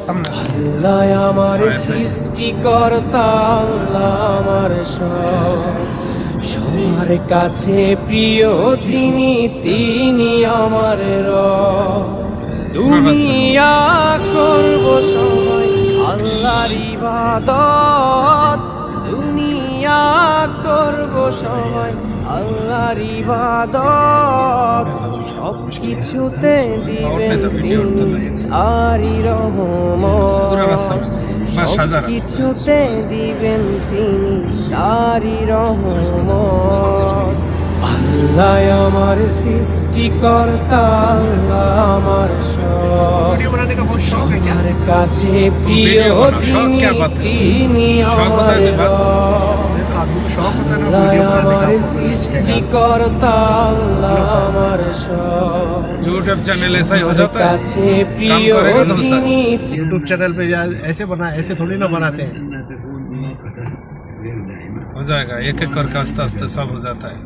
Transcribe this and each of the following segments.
পারতাম না। আল্লাহ আমার সৃষ্টিকর্তা, আল্লাহ আমার সবার কাছে প্রিয় যিনি, তিনি আমার রব। দুনিয়া করব সবাই আল্লাহর ইবাদত, দুনিয়া করব সবাই আল্লাহর ইবাদত। সব কিছুতে দিবেন তিনি তারই রহমত, সব কিছুতে দিবেন তিনি তারই রহমত। আল্লাহ আমার সৃষ্টিকর্তা, আল্লাহ আমার সবার কাছে প্রিয় যিনি, তিনি আমার রব। আল্লাহ আমার সৃষ্টিকর্তা, আল্লাহ আমার यूट्यूब चैनल ऐसा ही हो সবার जाता है। কাছে প্রিয় যিনি। यूट्यूब चैनल पे ऐसे बना, ऐसे थोड़ी ना बनाते हैं। हो जाएगा, एक एक करके आस्ते आस्ते सब हो जाता है।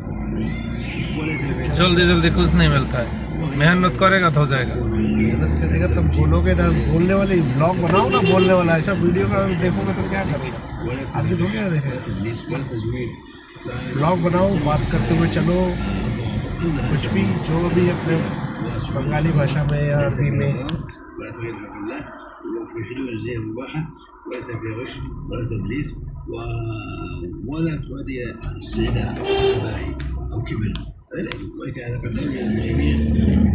जल्दी जल्दी कुछ नहीं मिलता है, मेहनत करेगा तो हो जाएगा। मेहनत करेगा तब बोलोगे ना। बोलने वाले ब्लॉग बनाओ ना, बोलने वाला ऐसा वीडियो का देखोगे तो क्या करेगा आदमी, थोड़ी ना देखेगा। ब्लॉग बनाओ, बात करते हुए चलो, कुछ भी जो भी अपने बंगाली भाषा में या अरबी में। ولا تؤدي استعداء او كبر وكان برنامج الجميع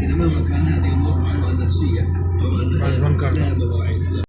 انما كان هذه الموضوع النفسيه او ان